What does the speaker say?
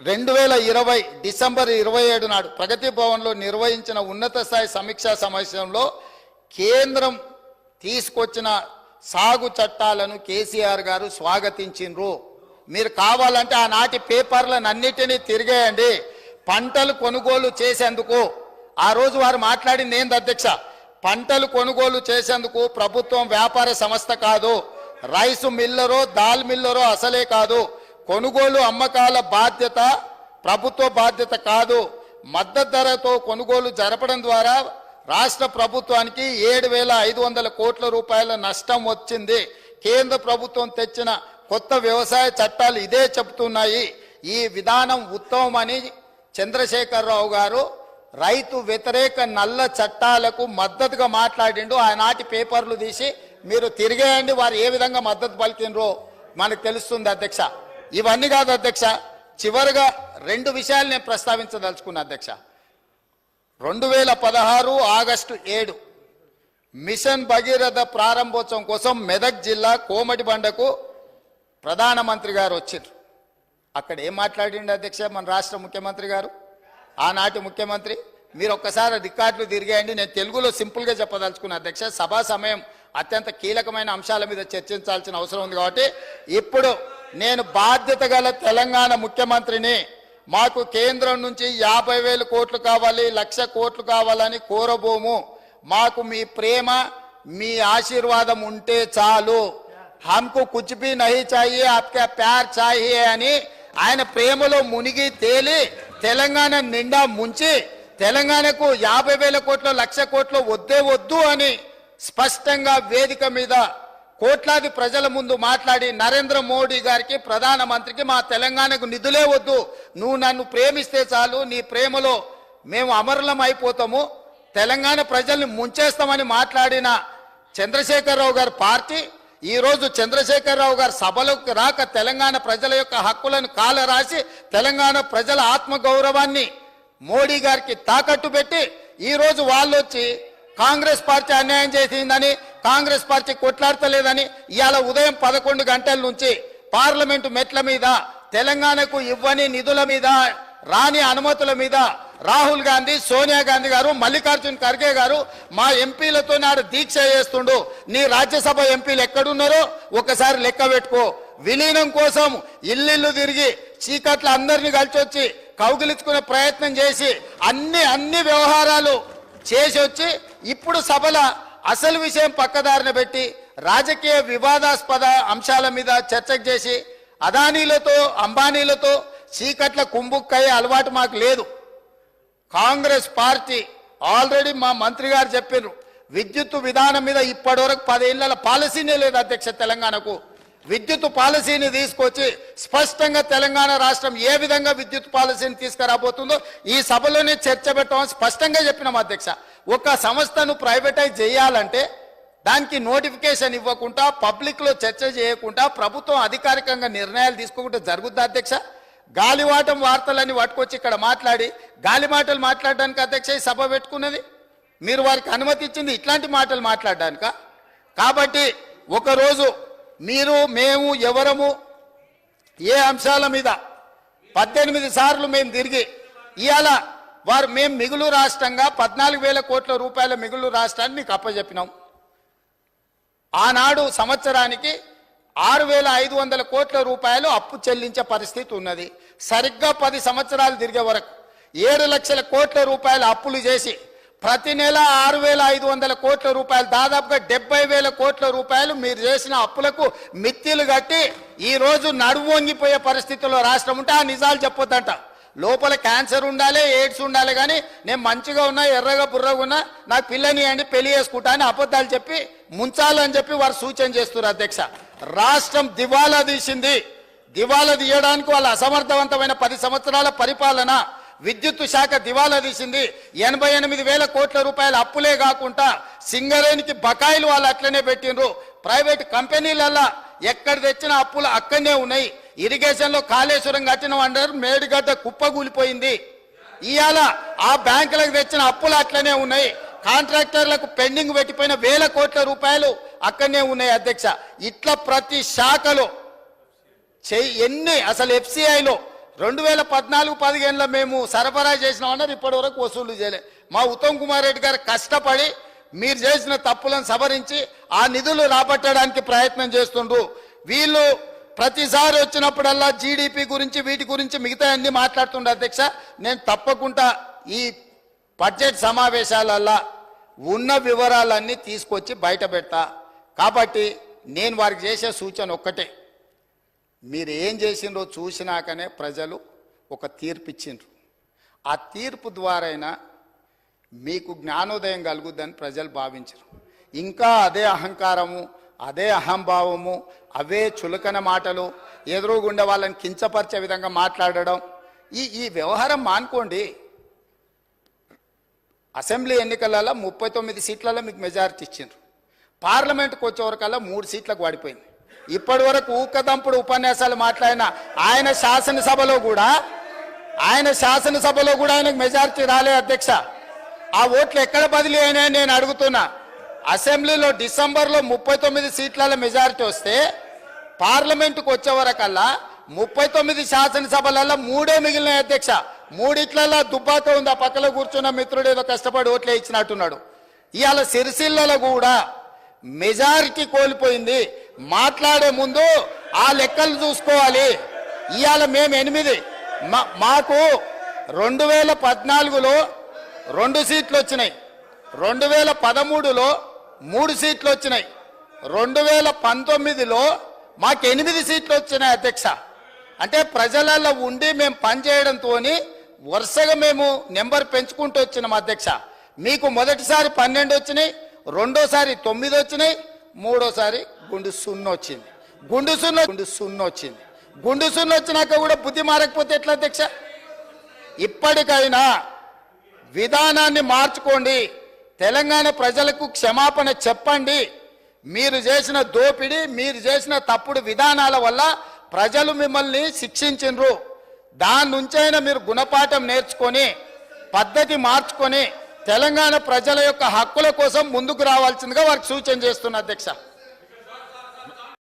2020 December 27 నాడు ప్రగతి భవన్లో నిర్వహించిన ఉన్నత స్థాయి సమీక్షా సమావేశంలో కేంద్రం తీసుకొచ్చిన సాగు చట్టాలను కేసీఆర్ గారు స్వాగతించిండ్రు. మీరు కావాలంటే ఆనాటి పేపర్లను అన్నిటినీ తిరిగేయండి. పంటలు కొనుగోలు చేసేందుకు ఆ రోజు వారు మాట్లాడింది ఏంది అధ్యక్ష? పంటలు కొనుగోలు చేసేందుకు ప్రభుత్వం వ్యాపార సంస్థ కాదు, రైసు మిల్లరో దాల్ మిల్లరో అసలే కాదు, కొనుగోలు అమ్మకాల బాధ్యత ప్రభుత్వ బాధ్యత కాదు. మద్దతు ధరతో కొనుగోలు జరపడం ద్వారా రాష్ట్ర ప్రభుత్వానికి 7,500 కోట్ల రూపాయల నష్టం వచ్చింది. కేంద్ర ప్రభుత్వం తెచ్చిన కొత్త వ్యవసాయ చట్టాలు ఇదే చెబుతున్నాయి. ఈ విధానం ఉత్తమమని చంద్రశేఖరరావు గారు రైతు వ్యతిరేక నల్ల చట్టాలకు మద్దతుగా మాట్లాడిండు. ఆనాటి పేపర్లు తీసి మీరు తిరిగేయండి, వారు ఏ విధంగా మద్దతు పలికినరో మనకు తెలుస్తుంది అధ్యక్ష. ఇవన్నీ కాదు అధ్యక్ష, చివరిగా 2 విషయాలు నేను ప్రస్తావించదలుచుకున్నా అధ్యక్ష. 2016 ఆగస్టు 7 మిషన్ భగీరథ ప్రారంభోత్సవం కోసం మెదక్ జిల్లా కోమటిబండకు ప్రధానమంత్రి గారు వచ్చారు. అక్కడ ఏం మాట్లాడిండు అధ్యక్ష మన రాష్ట్ర ముఖ్యమంత్రి గారు, ఆనాటి ముఖ్యమంత్రి? మీరు ఒక్కసారి రికార్డులు తిరిగేయండి. నేను తెలుగులో సింపుల్గా చెప్పదలుచుకున్నా అధ్యక్ష. సభా సమయం అత్యంత కీలకమైన అంశాల మీద చర్చించాల్సిన అవసరం ఉంది కాబట్టి ఇప్పుడు నేను బాధ్యత గల తెలంగాణ ముఖ్యమంత్రిని, మాకు కేంద్రం నుంచి 50,000 కోట్లు కావాలి, 1,00,000 కోట్లు కావాలని కోరబోము. మాకు మీ ప్రేమ మీ ఆశీర్వాదం ఉంటే చాలు. హమ్కు కుచ్ భీ నహీ చాహియే, ఆప్కా ప్యార్ చాహియే అని ఆయన ప్రేమలో మునిగి తేలి తెలంగాణ నిండా ముంచి తెలంగాణకు 50,000 కోట్లు 1,00,000 కోట్లు వద్దే వద్దు అని స్పష్టంగా వేదిక మీద కోట్లాది ప్రజల ముందు మాట్లాడి నరేంద్ర మోడీ గారికి ప్రధానమంత్రికి మా తెలంగాణకు నిధులే వద్దు, నువ్వు నన్ను ప్రేమిస్తే చాలు, నీ ప్రేమలో మేము అమరులం అయిపోతాము, తెలంగాణ ప్రజల్ని ముంచేస్తామని మాట్లాడిన చంద్రశేఖరరావు గారి పార్టీ ఈరోజు చంద్రశేఖరరావు గారు సభలోకి రాక తెలంగాణ ప్రజల యొక్క హక్కులను కాలరాసి తెలంగాణ ప్రజల ఆత్మగౌరవాన్ని మోడీ గారికి తాకట్టు పెట్టి ఈరోజు వాళ్ళు వచ్చి కాంగ్రెస్ పార్టీ అన్యాయం చేసిందని, కాంగ్రెస్ పార్టీ కొట్లాడతలేదని ఇవాళ ఉదయం 11 గంటల నుంచి పార్లమెంటు మెట్ల మీద తెలంగాణకు ఇవ్వని నిధుల మీద రాని అనుమతుల మీద రాహుల్ గాంధీ, సోనియా గాంధీ గారు, మల్లికార్జున్ ఖర్గే గారు మా ఎంపీలతో నాడు దీక్ష చేస్తుండు. నీ రాజ్యసభ ఎంపీలు ఎక్కడున్నారో ఒకసారి లెక్క పెట్టుకో. విలీనం కోసం ఇల్లు తిరిగి చీకట్ల అందరినీ కలిసి వచ్చి కౌగిలించుకునే ప్రయత్నం చేసి అన్ని వ్యవహారాలు చేసి వచ్చి ఇప్పుడు సభల అసలు విషయం పక్కదారిన పెట్టి రాజకీయ వివాదాస్పద అంశాల మీద చర్చకు చేసి అదానీలతో అంబానీలతో చీకట్ల కుంభుక్కయ్యే అలవాటు మాకు లేదు. కాంగ్రెస్ పార్టీ ఆల్రెడీ మా మంత్రి గారు చెప్పారు, విద్యుత్ విధానం మీద ఇప్పటివరకు 10 ఏళ్ల పాలసీనే లేదు అధ్యక్ష. తెలంగాణకు విద్యుత్ పాలసీని తీసుకొచ్చి స్పష్టంగా తెలంగాణ రాష్ట్రం ఏ విధంగా విద్యుత్ పాలసీని తీసుకురాబోతుందో ఈ సభలోనే చర్చ పెట్టమని స్పష్టంగా చెప్పినాం అధ్యక్ష. ఒక సంస్థను ప్రైవేటైజ్ చేయాలంటే దానికి నోటిఫికేషన్ ఇవ్వకుండా పబ్లిక్లో చర్చ చేయకుండా ప్రభుత్వం అధికారికంగా నిర్ణయాలు తీసుకోకుండా జరుగుద్దా అధ్యక్ష? గాలివాటం వార్తలని పట్టుకొచ్చి ఇక్కడ మాట్లాడి గాలి మాటలు మాట్లాడడానికి అధ్యక్ష ఈ సభ పెట్టుకున్నది. మీరు వారికి అనుమతి ఇచ్చింది ఇట్లాంటి మాటలు మాట్లాడడానిక? కాబట్టి ఒకరోజు మీరు మేము ఎవరము ఏ అంశాల మీద 18 సార్లు మేము తిరిగి ఇవాళ వారు మేము మిగులు రాష్ట్రంగా 14,000 కోట్ల రూపాయల మిగులు రాష్ట్రాన్ని మీకు అప్పచెప్పినాం. ఆనాడు సంవత్సరానికి 6,500 కోట్ల రూపాయలు అప్పు చెల్లించే పరిస్థితి ఉన్నది. సరిగ్గా 10 సంవత్సరాలు తిరిగే వరకు 7 లక్షల కోట్ల రూపాయలు అప్పులు చేసి ప్రతి నెల 6,500 కోట్ల రూపాయలు దాదాపుగా 70,000 కోట్ల రూపాయలు మీరు చేసిన అప్పులకు మిత్తిలు కట్టి ఈరోజు నడుము వంగిపోయే పరిస్థితుల్లో రాష్ట్రం ఉంటే ఆ నిజాలు చెప్పొద్దంట. లోపల క్యాన్సర్ ఉండాలి, ఎయిడ్స్ ఉండాలి, కానీ నేను మంచిగా ఉన్నా, ఎర్రగా బుర్రగా ఉన్నా, నాకు పిల్లని అండి పెళ్లి చేసుకుంటా అని అబద్ధాలు చెప్పి ముంచాలని చెప్పి వారు సూచన చేస్తున్నారు అధ్యక్ష. రాష్ట్రం దివాలా తీసింది. దివాలా తీయడానికి వాళ్ళ అసమర్థవంతమైన 10 సంవత్సరాల పరిపాలన, విద్యుత్ శాఖ దివాలా తీసింది. 88,000 కోట్ల రూపాయల అప్పులే కాకుండా సింగరేణికి బకాయిలు వాళ్ళు అట్లనే పెట్టిండ్రు. ప్రైవేట్ కంపెనీలల్లా ఎక్కడ తెచ్చిన అప్పులు అక్కడనే ఉన్నాయి. ఇరిగేషన్లో కాళేశ్వరం కట్టిన అంటారు, మేడిగడ్డ కుప్పగూలిపోయింది. ఇవాళ ఆ బ్యాంకులకు తెచ్చిన అప్పులు అట్లనే ఉన్నాయి. కాంట్రాక్టర్లకు పెండింగ్ పెట్టిపోయిన 1,000 కోట్ల రూపాయలు అక్కడనే ఉన్నాయి అధ్యక్ష. ఇట్లా ప్రతి శాఖలో ఎన్ని అసలు FCIలో 2014-15లో మేము సరఫరా చేసినామన్నారు, ఇప్పటి వరకు వసూలు చేయలే. మా ఉత్తమ్ కుమార్ రెడ్డి గారు కష్టపడి మీరు చేసిన తప్పులను సవరించి ఆ నిధులు రాబట్టడానికి ప్రయత్నం చేస్తుండ్రు. వీళ్ళు ప్రతిసారి వచ్చినప్పుడల్లా జీడిపి గురించి వీటి గురించి మిగతా అన్ని మాట్లాడుతుండే. అధ్యక్ష, నేను తప్పకుండా ఈ బడ్జెట్ సమావేశాలల్లో ఉన్న వివరాలన్నీ తీసుకొచ్చి బయట పెడతా. కాబట్టి నేను వారికి చేసే సూచన ఒక్కటే, మీరు ఏం చేసిండ్రో చూసినాకనే ప్రజలు ఒక తీర్పు ఇచ్చిండ్రు. ఆ తీర్పు ద్వారైనా మీకు జ్ఞానోదయం కలుగుద్దని ప్రజలు భావించరు. ఇంకా అదే అహంకారము, అదే అహంభావము, అవే చులకన మాటలు, ఎదురుగుండా వాళ్ళని కించపరిచే విధంగా మాట్లాడడం, ఈ వ్యవహారం మానుకోండి. అసెంబ్లీ ఎన్నికలలో 39 సీట్లలో మీకు మెజారిటీ ఇచ్చిండ్రు. పార్లమెంట్కి వచ్చేవరకల్లా 3 సీట్లకు పడిపోయింది. ఇప్పటి వరకు ఊకదంపుడు ఉపన్యాసాలు మాట్లాడిన ఆయన శాసనసభలో కూడా ఆయనకు మెజారిటీ రాలే. అధ్యక్ష, ఆ ఓట్లు ఎక్కడ బదిలీ అయినాయని నేను అడుగుతున్నా. అసెంబ్లీలో డిసెంబర్లో 39 సీట్ల మెజారిటీ వస్తే పార్లమెంటుకు వచ్చేవరకల్లా 39 శాసనసభలలో 3 మిగిలినాయి. అధ్యక్ష, 3 దుబ్బాక ఉంది. ఆ పక్కలో కూర్చున్న మిత్రుడు ఏదో కష్టపడి ఓట్లే ఇచ్చినట్టున్నాడు. ఇవాళ సిరిసిల్లలో కూడా మెజారిటీ కోల్పోయింది. మాట్లాడే ముందు ఆ లెక్కలు చూసుకోవాలి. ఇవాళ మేము 8, మాకు 2014లో 2 సీట్లు వచ్చినాయి, 2013లో 3 సీట్లు వచ్చినాయి, 2019లో మాకు 8 సీట్లు వచ్చినాయి. అధ్యక్ష, అంటే ప్రజలలో ఉండి మేము పనిచేయడంతో వరుసగా మేము నెంబర్ పెంచుకుంటూ వచ్చినాం. అధ్యక్ష, మీకు మొదటిసారి 12 వచ్చినాయి, రెండోసారి 9 వచ్చినాయి, మూడోసారి గుండు సున్న వచ్చింది. గుండు సున్న వచ్చినాక కూడా బుద్ధి మారకపోతే ఎట్లా? అధ్యక్ష, ఇప్పటికైనా విధానాన్ని మార్చుకోండి. తెలంగాణ ప్రజలకు క్షమాపణ చెప్పండి. మీరు చేసిన దోపిడీ, మీరు చేసిన తప్పుడు విధానాల వల్ల ప్రజలు మిమ్మల్ని శిక్షించిండ్రు. దాని నుంచైనా మీరు గుణపాఠం నేర్చుకొని పద్ధతి మార్చుకొని తెలంగాణ ప్రజల యొక్క హక్కుల కోసం ముందుకు రావాల్సిందిగా వారికి సూచన చేస్తున్నా. అధ్యక్ష.